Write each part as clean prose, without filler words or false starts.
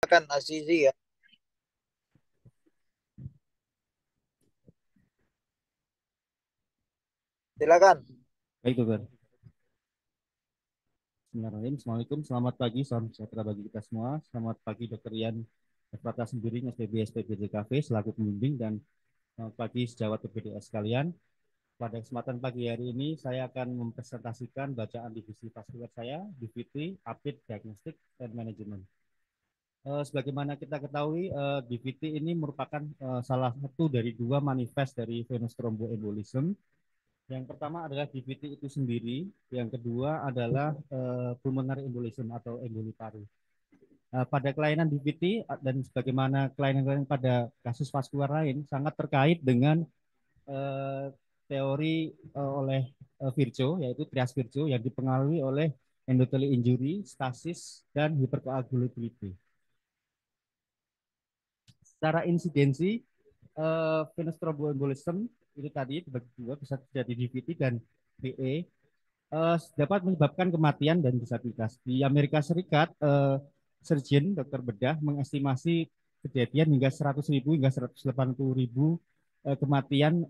Silakan Azizi ya. Silakan. Baik, dokter. Bismillahirrahmanirrahim. Assalamualaikum. Selamat pagi. Salam sejahtera bagi kita semua. Selamat pagi, Dokter Ian Efrata Sembiring, SPB, SPBJKV, selaku pembimbing, dan selamat pagi sejawat PPDS sekalian. Pada kesempatan pagi hari ini, saya akan mempresentasikan bacaan divisi vaskular saya, DVT, Applied Diagnostic and Management. Sebagaimana kita ketahui, DVT ini merupakan salah satu dari dua manifest dari venous thromboembolism. Yang pertama adalah DVT itu sendiri, yang kedua adalah pulmonary embolism atau emboli paru. Pada kelainan DVT dan sebagaimana kelainan-kelainan pada kasus vaskular lain sangat terkait dengan uh, teori oleh Virchow, yaitu trias Virchow yang dipengaruhi oleh endothelial injury, stasis, dan hypercoagulability. Secara insidensi, venous thromboembolism itu tadi dibagi dua, bisa terjadi DVT dan VE, dapat menyebabkan kematian dan disabilitas. Di Amerika Serikat, surgeon dokter bedah mengestimasi kejadian hingga 100.000 hingga 180.000 kematian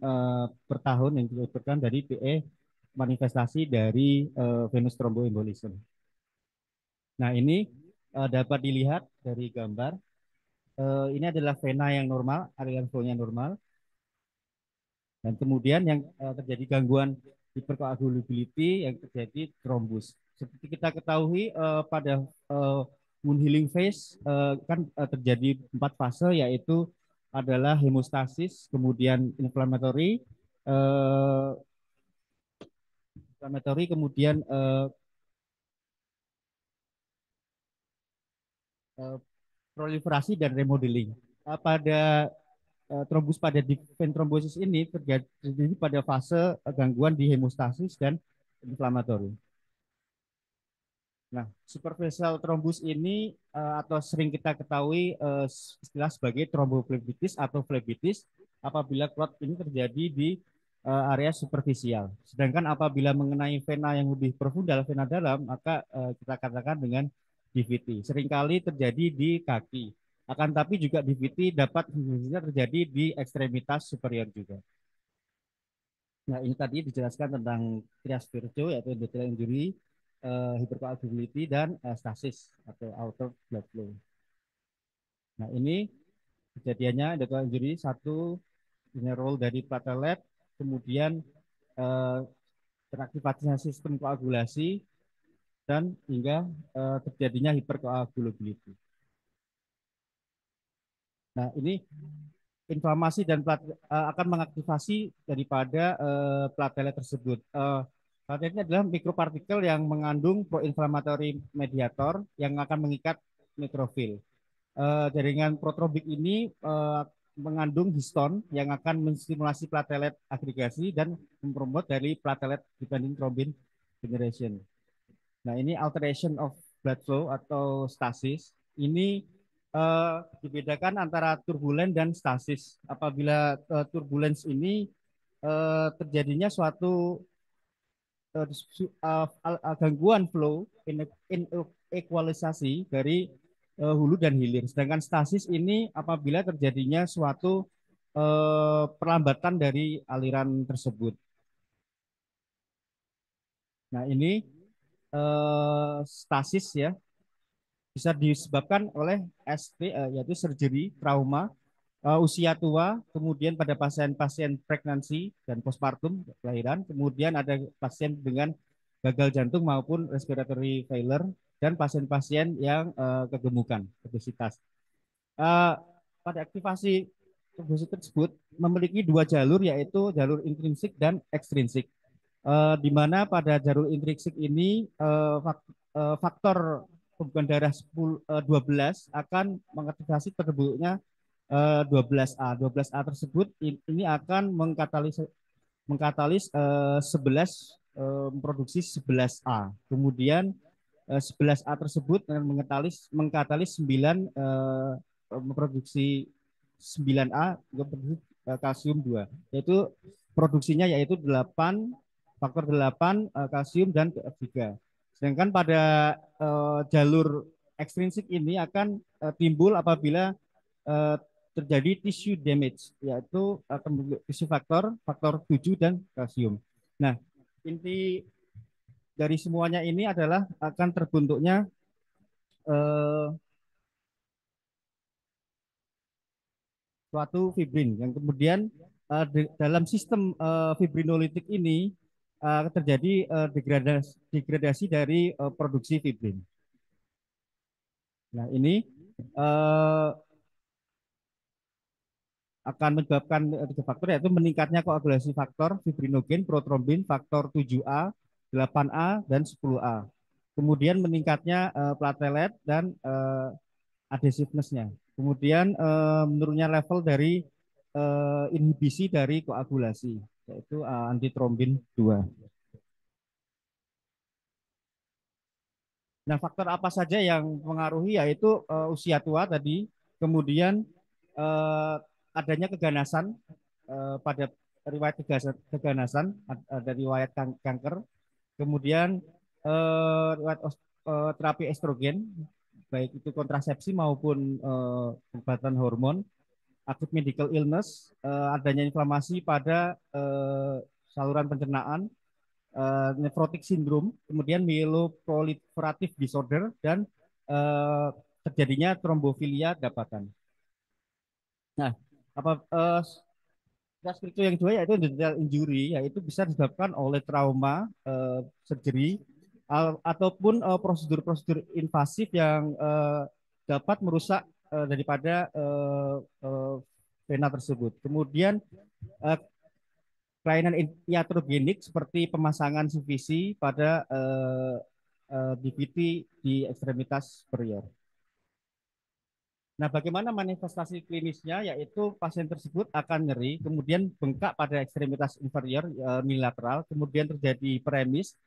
per tahun yang disebutkan dari PE manifestasi dari venous thromboembolism. Nah, ini dapat dilihat dari gambar. Ini adalah vena yang normal, aliran flow-nya normal. Dan kemudian yang terjadi gangguan hypercoagulability yang terjadi trombus. Seperti kita ketahui pada wound healing phase kan terjadi 4 fase, yaitu adalah hemostasis, kemudian kemudian uh, proliferasi dan remodeling. Pada trombus pada vein thrombosis ini terjadi pada fase gangguan di hemostasis dan inflamatori. Nah, superficial thrombus ini atau sering kita ketahui istilah sebagai tromboflebitis atau flebitis apabila clot ini terjadi di area superficial. Sedangkan apabila mengenai vena yang lebih profundal, vena dalam, maka kita katakan dengan DVT. Seringkali terjadi di kaki. Akan tapi juga DVT dapat terjadi di ekstremitas superior juga. Nah, ini tadi dijelaskan tentang trias virtue, yaitu endothelial injury, hypercoagulability, dan stasis atau outer blood flow. Nah, ini kejadiannya endothelial injury, satu, ini role dari platelet, kemudian eh, teraktivasinya sistem koagulasi, dan hingga terjadinya hypercoagulability. Nah, ini inflamasi dan akan mengaktifasi daripada platelet tersebut. Platelet ini adalah mikropartikel yang mengandung proinflammatory mediator yang akan mengikat neutrofil. Jaringan protrobik ini mengandung histon yang akan menstimulasi platelet agregasi dan mempromot dari platelet dependent thrombin generation. Nah, ini alteration of blood flow atau stasis. Ini dibedakan antara turbulen dan stasis. Apabila turbulens ini terjadinya suatu gangguan flow inequalisasi dari hulu dan hilir. Sedangkan stasis ini apabila terjadinya suatu perlambatan dari aliran tersebut. Nah, ini stasis ya, bisa disebabkan oleh yaitu surgery, trauma, usia tua, kemudian pada pasien-pasien pregnancy dan postpartum kelahiran, kemudian ada pasien dengan gagal jantung maupun respiratory failure, dan pasien-pasien yang kegemukan, obesitas. Uh, Pada aktivasi tubuh tersebut memiliki dua jalur, yaitu jalur intrinsik dan ekstrinsik. Di mana pada jalur intrinsik ini faktor pembukaan darah 12 akan mengaktifasi terbentuknya 12A. 12A tersebut ini akan mengkatalis 11 memproduksi 11A. Kemudian 11A tersebut mengkatalis 9 memproduksi 9A memproduksi kalsium 2, yaitu produksinya yaitu 8 faktor 8 kalsium dan 3. Sedangkan pada jalur ekstrinsik ini akan timbul apabila eh, terjadi tissue damage, yaitu akan tissue faktor, faktor 7 dan kalsium. Nah, inti dari semuanya ini adalah akan terbentuknya eh, suatu fibrin yang kemudian dalam sistem fibrinolitik ini terjadi degradasi dari produksi fibrin. Nah, ini uh, akan menyebabkan tiga faktor, yaitu meningkatnya koagulasi faktor, fibrinogen, protrombin, faktor 7A, 8A, dan 10A. Kemudian meningkatnya platelet dan adhesiveness-nya. Kemudian menurunnya level dari inhibisi dari koagulasi, yaitu antitrombin 2. Nah, faktor apa saja yang mempengaruhi, yaitu usia tua tadi, kemudian uh, adanya keganasan pada riwayat keganasan, ada riwayat kanker, kemudian riwayat terapi estrogen, baik itu kontrasepsi maupun pengobatan hormon, acute medical illness, adanya inflamasi pada saluran pencernaan, nephrotic syndrome, kemudian myeloproliferative disorder, dan uh, terjadinya trombofilia dapatan. Nah, apa spiritual yang kedua yaitu endothelial injury, yaitu bisa disebabkan oleh trauma, surgery, ataupun prosedur-prosedur invasif yang dapat merusak daripada vena tersebut. Kemudian uh, kelainan iatrogenik seperti pemasangan CVC pada DVT di ekstremitas superior. Nah, bagaimana manifestasi klinisnya? Yaitu pasien tersebut akan nyeri, kemudian bengkak pada ekstremitas inferior unilateral, kemudian terjadi premis,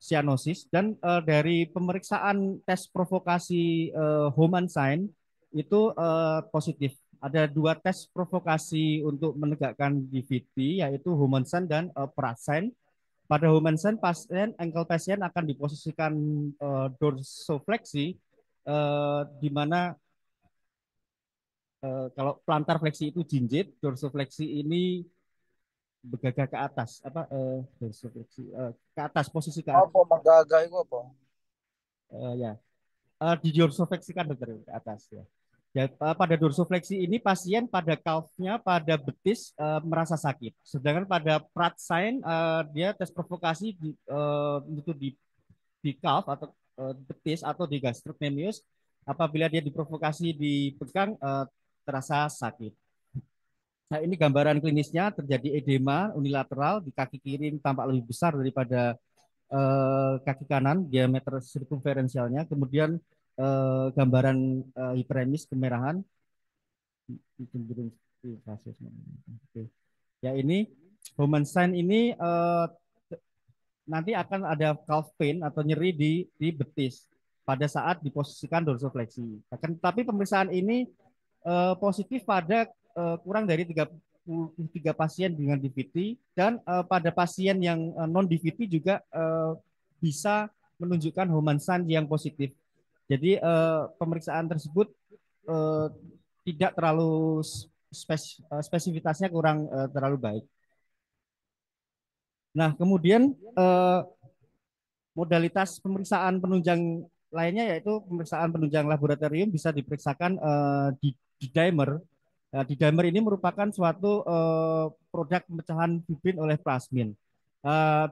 cyanosis, dan dari pemeriksaan tes provokasi Homan sign itu positif. Ada dua tes provokasi untuk menegakkan DVT, yaitu Homan sign dan Prasen. Pada Homan sign, ankle pasien akan diposisikan dorsofleksi, di mana kalau plantar fleksi itu jinjit, dorsofleksi ini bergagah ke atas, apa dorsofleksi ke atas, posisi ke atas, Apa menggagah itu apa? ya. Di dorsofleksikan dokter ke atas ya. Ya, pada dorsofleksi ini pasien pada calf-nya, pada betis merasa sakit. Sedangkan pada Pratt-Sign dia tes provokasi itu di calf atau betis atau di gastrocnemius, apabila dia diprovokasi di bekang terasa sakit. Nah, ini gambaran klinisnya, terjadi edema unilateral di kaki kiri tampak lebih besar daripada kaki kanan, diameter sirkumferensialnya. Kemudian gambaran hiperemis kemerahan. Ya, ini Homenstein ini nanti akan ada calf pain atau nyeri di betis pada saat diposisikan dorsofleksi. Tapi pemeriksaan ini positif pada kurang dari 33 pasien dengan DVT, dan pada pasien yang non DVT juga bisa menunjukkan Homan-San yang positif. Jadi pemeriksaan tersebut eh, tidak terlalu spesifitasnya kurang terlalu baik. Nah, kemudian modalitas pemeriksaan penunjang lainnya yaitu pemeriksaan penunjang laboratorium, bisa diperiksakan di dimer. Di dimer ini merupakan suatu produk pemecahan fibrin oleh plasmin.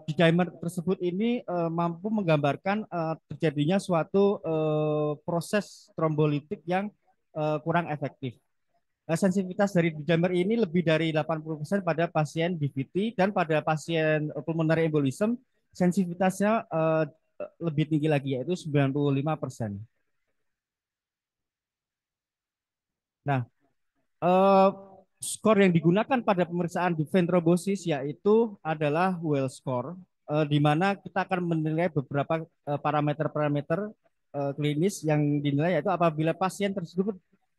Di dimer tersebut ini mampu menggambarkan terjadinya suatu proses trombolitik yang kurang efektif. Sensitivitas dari dimer ini lebih dari 80% pada pasien DVT, dan pada pasien pulmonary embolism sensitivitasnya lebih tinggi lagi, yaitu 95%. Nah, eh, skor yang digunakan pada pemeriksaan Duven thrombosis yaitu adalah Well score, di mana kita akan menilai beberapa parameter-parameter klinis yang dinilai, yaitu apabila pasien tersebut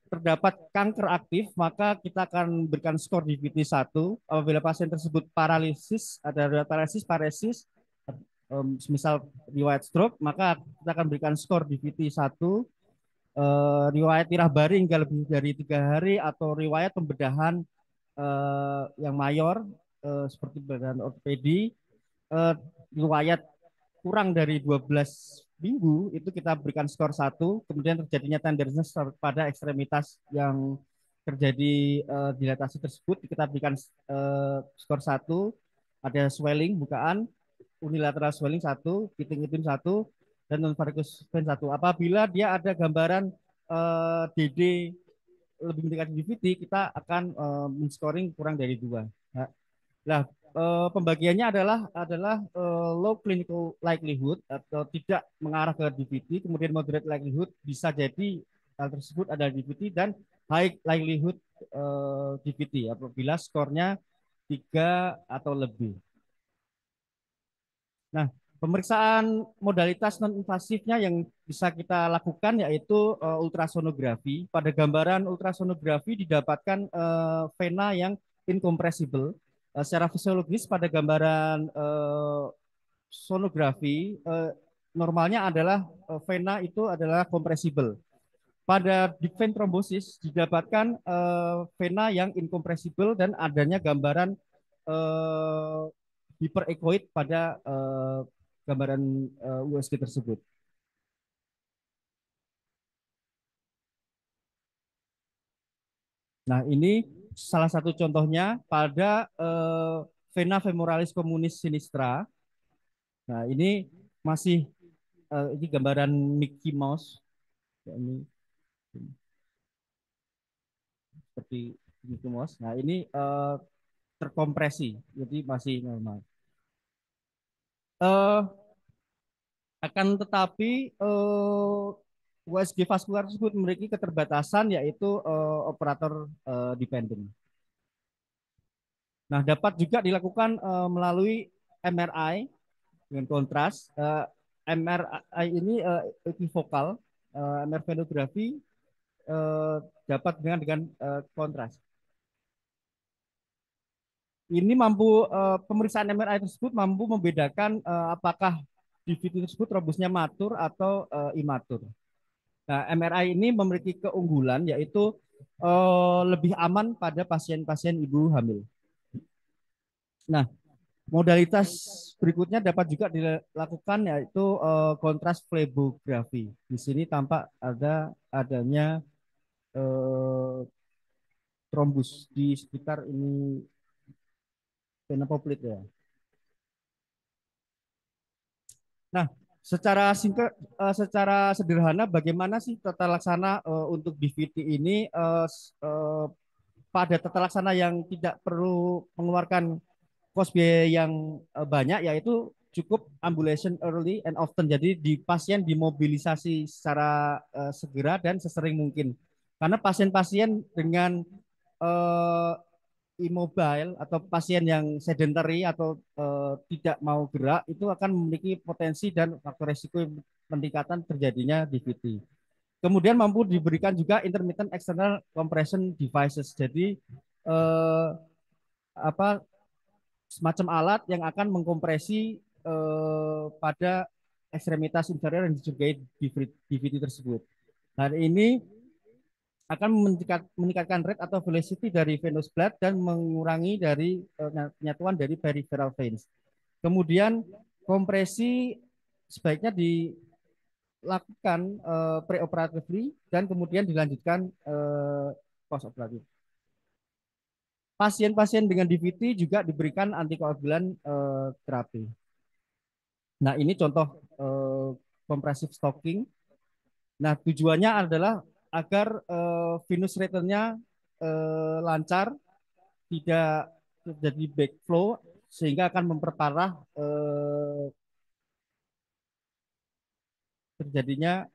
terdapat kanker aktif, maka kita akan berikan skor DVT 1. Apabila pasien tersebut paralisis, ada paralisis, paresis, misal riwayat stroke, maka kita akan berikan skor DVT 1, riwayat tirah baring hingga lebih dari 3 hari, atau riwayat pembedahan yang mayor seperti pembedahan ortopedi, eh, riwayat kurang dari 12 minggu itu kita berikan skor 1. Kemudian terjadinya tenderness pada ekstremitas yang terjadi dilatasi tersebut kita berikan skor 1. Ada swelling bukaan, unilateral swelling 1, pitting itim 1, dan non varicose vein 1. Apabila dia ada gambaran DD lebih mendekati DVT, kita akan men-scoring kurang dari 2. Nah, pembagiannya adalah low clinical likelihood atau tidak mengarah ke DVT, kemudian moderate likelihood bisa jadi hal tersebut adalah DVT, dan high likelihood DVT apabila skornya 3 atau lebih. Nah, pemeriksaan modalitas non-invasifnya yang bisa kita lakukan yaitu ultrasonografi. Pada gambaran ultrasonografi didapatkan vena yang incompressible. Secara fisiologis pada gambaran sonografi normalnya adalah vena itu adalah compressible. Pada deep vein thrombosis didapatkan vena yang incompressible dan adanya gambaran eh, hyperechoid pada gambaran USG tersebut. Nah, ini salah satu contohnya pada vena femoralis communis sinistra. Nah, ini masih ini gambaran Mickey Mouse. Ya, ini seperti Mickey Mouse. Nah, ini terkompresi, jadi masih normal. Eh, akan tetapi USG vaskular tersebut memiliki keterbatasan yaitu operator dependent. Nah, dapat juga dilakukan melalui MRI dengan kontras. MRI ini ekivokal, MR venography dapat dengan kontras. Ini mampu pemeriksaan MRI tersebut mampu membedakan apakah DVT tersebut trombusnya matur atau imatur. Nah, MRI ini memiliki keunggulan yaitu lebih aman pada pasien-pasien ibu hamil. Nah, modalitas berikutnya dapat juga dilakukan yaitu kontras flebografi. Di sini tampak adanya eh, trombus di sekitar ini vena poplit ya. Nah, secara sederhana bagaimana sih tata laksana untuk DVT ini pada tata laksana yang tidak perlu mengeluarkan kos biaya yang banyak, yaitu cukup ambulation early and often. Jadi di pasien dimobilisasi secara segera dan sesering mungkin. Karena pasien-pasien dengan uh, immobile atau pasien yang sedentary atau tidak mau gerak itu akan memiliki potensi dan faktor resiko peningkatan terjadinya DVT. Kemudian mampu diberikan juga intermittent external compression devices. Jadi eh, apa semacam alat yang akan mengkompresi pada ekstremitas inferior yang dicurigai DVT tersebut. Nah, ini akan meningkatkan rate atau velocity dari venous blood dan mengurangi dari penyatuan dari peripheral veins. Kemudian kompresi sebaiknya dilakukan preoperatively dan kemudian dilanjutkan postoperatif. Pasien-pasien dengan DVT juga diberikan antikoagulan terapi. Nah, ini contoh kompresif stocking. Nah, tujuannya adalah agar venous return-nya lancar, tidak terjadi backflow sehingga akan memperparah terjadinya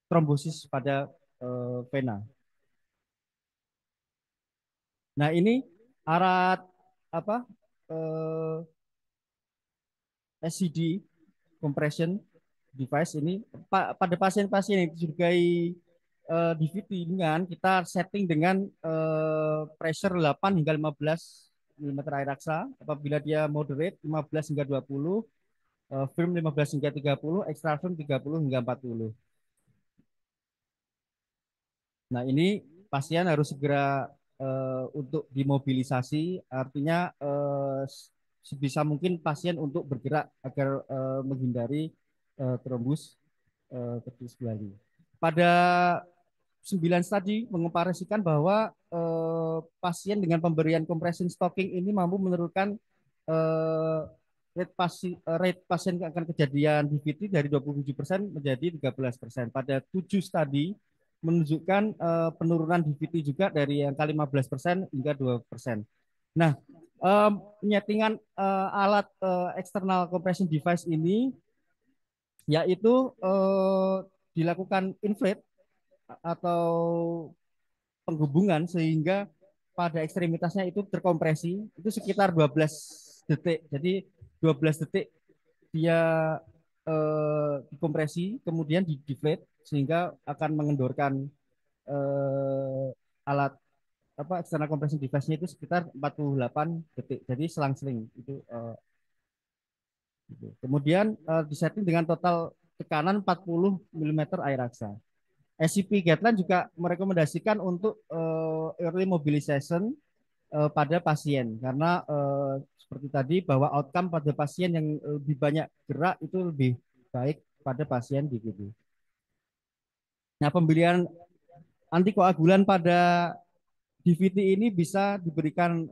trombosis pada vena. Nah, ini alat apa SCD compression device ini pada pasien-pasien yang dicurigai DVT dengan kita setting dengan pressure 8 hingga 15 mm air raksa. Apabila dia moderate 15 hingga 20, firm 15 hingga 30, extra firm 30 hingga 40. Nah, ini pasien harus segera untuk dimobilisasi, artinya sebisa mungkin pasien untuk bergerak agar menghindari trombus kecil sekali. Pada 9 tadi mengoperasikan bahwa pasien dengan pemberian compression stocking ini mampu menurunkan eh, rate pasien yang akan kejadian DVT dari 27% menjadi 13%. Pada 7 studi menunjukkan penurunan DVT juga dari angka 15% hingga 2%. Nah, penyetingan alat external compression device ini yaitu dilakukan inflate atau penghubungan sehingga pada ekstremitasnya itu terkompresi itu sekitar 12 detik. Jadi 12 detik dia dikompresi kemudian di deflate sehingga akan mengendorkan alat apa external compression device-nya itu sekitar 48 detik. Jadi selang-seling itu gitu. Kemudian disetting dengan total tekanan 40 mm air raksa. SCP guideline juga merekomendasikan untuk early mobilization pada pasien karena seperti tadi bahwa outcome pada pasien yang lebih banyak gerak itu lebih baik pada pasien DBD. Nah, pemberian antikoagulan pada DVT ini bisa diberikan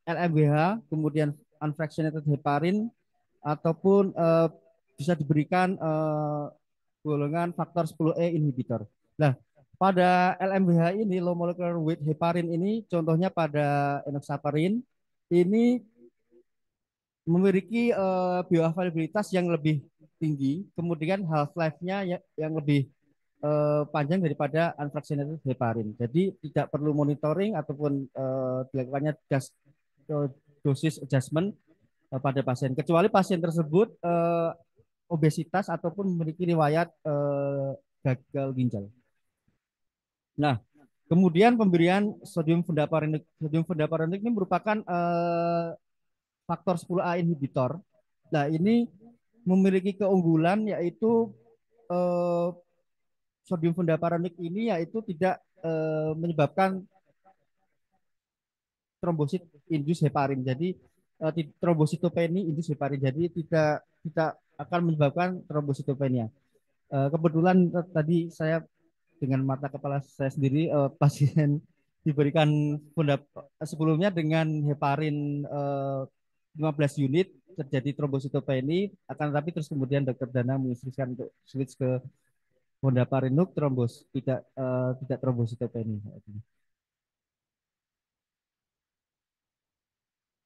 LMWH, kemudian unfractionated heparin, ataupun bisa diberikan golongan faktor 10E inhibitor. Nah, pada LMWH ini, low molecular weight heparin ini, contohnya pada enoxaparin, ini memiliki bioavailabilitas yang lebih tinggi, kemudian half life-nya yang lebih panjang daripada unfractionated heparin. Jadi tidak perlu monitoring ataupun dilakukannya dosis adjustment pada pasien, kecuali pasien tersebut obesitas ataupun memiliki riwayat gagal ginjal. Nah, kemudian pemberian sodium fundaparindic. Sodium fundaparindic ini merupakan faktor 10A inhibitor. Nah, ini memiliki keunggulan yaitu eh, sodium fundaparindic ini yaitu tidak menyebabkan trombosit indus heparin. Jadi trombositopeni indus heparin. Jadi tidak akan menyebabkan trombositopenia. Kebetulan tadi saya dengan mata kepala saya sendiri pasien diberikan sebelumnya dengan heparin 15 unit terjadi trombositopeni akan tetapi terus kemudian dokter Dana menginstruksikan untuk switch ke fondaparinux tidak trombositopeni.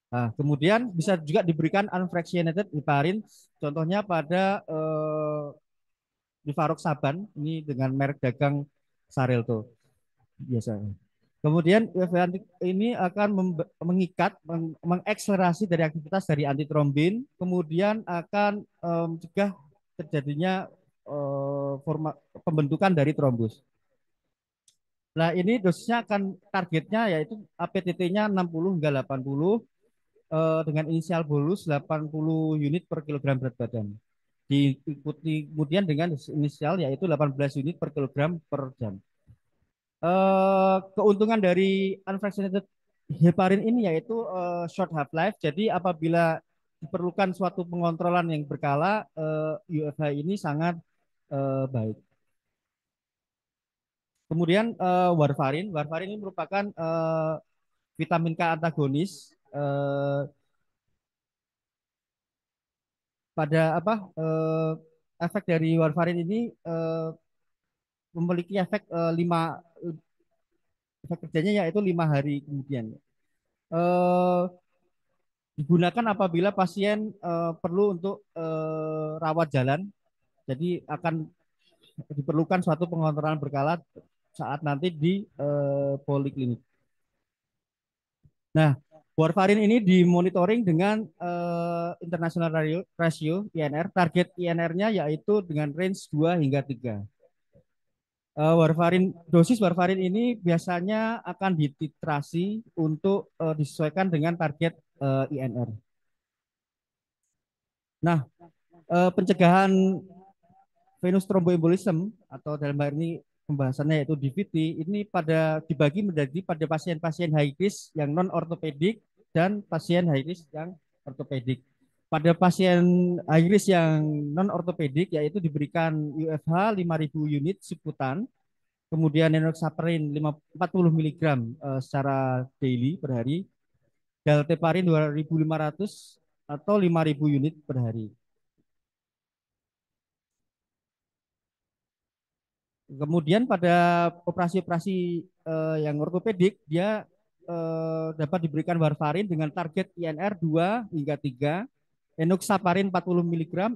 Nah, kemudian bisa juga diberikan unfractionated heparin contohnya pada Rivaroxaban ini dengan merek dagang Xarelto biasanya. Kemudian ini akan mengikat, mengakselerasi dari aktivitas dari antitrombin, kemudian akan mencegah terjadinya pembentukan dari trombus. Nah, ini dosisnya akan targetnya yaitu APTT-nya 60 hingga 80 dengan inisial bolus 80 unit per kilogram berat badan. Diikuti kemudian dengan inisial yaitu 18 unit per kilogram per jam. Keuntungan dari unfractionated heparin ini yaitu short half life. Jadi apabila diperlukan suatu pengontrolan yang berkala, UFH ini sangat baik. Kemudian warfarin, warfarin ini merupakan vitamin K antagonis. Pada apa? Efek dari warfarin ini memiliki efek 5 efek kerjanya yaitu 5 hari kemudian. Eh, Digunakan apabila pasien perlu untuk rawat jalan, jadi akan diperlukan suatu pengontrolan berkala saat nanti di poliklinik. Nah, warfarin ini dimonitoring dengan international ratio INR, target INR-nya yaitu dengan range 2 hingga 3. Dosis warfarin ini biasanya akan dititrasi untuk disesuaikan dengan target INR. Nah, Pencegahan venous thromboembolism atau dalam hal ini pembahasannya yaitu DVT ini dibagi menjadi pada pasien-pasien high risk yang non ortopedik dan pasien high risk yang ortopedik. Pada pasien high risk yang non ortopedik yaitu diberikan UFH 5.000 unit subkutan, kemudian enoxaparin 40 mg secara daily per hari, dalteparin 2.500 atau 5.000 unit per hari. Kemudian pada operasi-operasi yang ortopedik dia dapat diberikan warfarin dengan target INR 2 hingga 3, enoxaparin 40 mg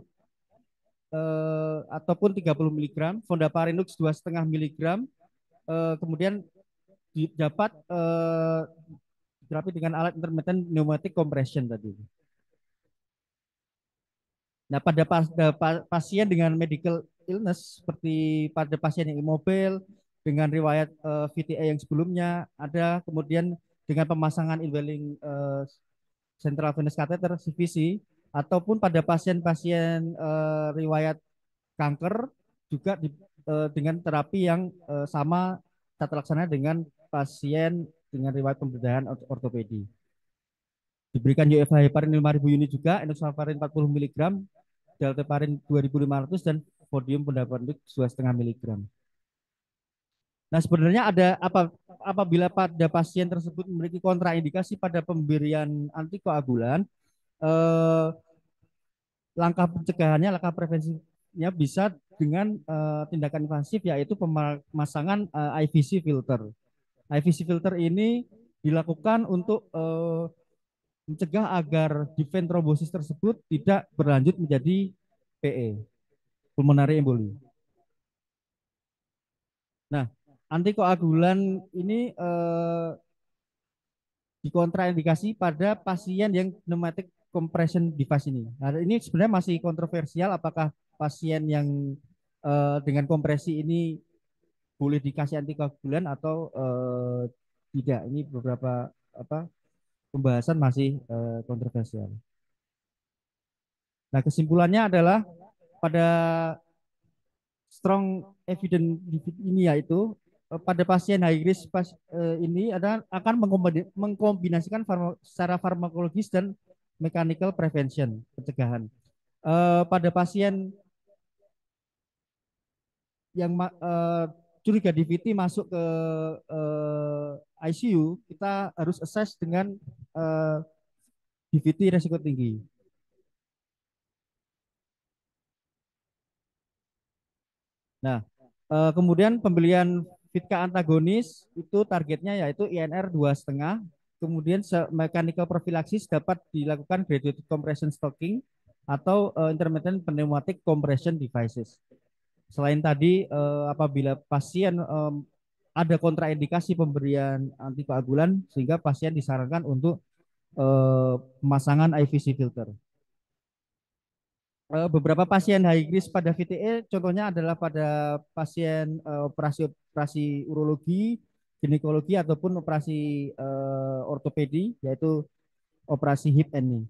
ataupun 30 mg, fondaparinux 2,5 mg, kemudian dapat terapi dengan alat intermittent pneumatic compression tadi. Nah, pada pasien dengan medical illness seperti pada pasien yang immobile dengan riwayat VTA yang sebelumnya ada, kemudian dengan pemasangan indwelling central venous catheter CVC, ataupun pada pasien-pasien riwayat kanker juga dengan terapi yang sama tata laksana dengan pasien dengan riwayat pembedahan ortopedi. Diberikan UFH heparin 5.000 unit juga, enoxaparin 40 mg, dalteparin 2.500 dan podium pendapat 2,5 mg. Nah, sebenarnya apabila pada pasien tersebut memiliki kontraindikasi pada pemberian antikoagulan, langkah pencegahannya, langkah prevensinya bisa dengan tindakan invasif yaitu pemasangan IVC filter. IVC filter ini dilakukan untuk mencegah agar diven trombosis tersebut tidak berlanjut menjadi PE, pulmonary emboli. Nah, antikoagulan ini dikontraindikasi pada pasien yang pneumatic compression device ini. Nah, ini sebenarnya masih kontroversial apakah pasien yang dengan kompresi ini boleh dikasih antikoagulan atau tidak. Ini beberapa pembahasan masih kontroversial. Nah, kesimpulannya adalah pada strong evidence ini yaitu pada pasien high risk ini akan mengkombinasikan secara farmakologis dan mechanical prevention pencegahan. Pada pasien yang curiga DVT masuk ke ICU, kita harus assess dengan DVT resiko tinggi. Nah, kemudian pembelian Vitka antagonis itu targetnya yaitu INR 2,5. Kemudian mechanical prophylaxis dapat dilakukan graduated compression stocking atau intermittent pneumatic compression devices. Selain tadi, apabila pasien ada kontraindikasi pemberian antikoagulan, sehingga pasien disarankan untuk pemasangan IVC filter. Beberapa pasien high risk pada VTE contohnya adalah pada pasien operasi urologi, ginekologi ataupun operasi ortopedi yaitu operasi hip and knee.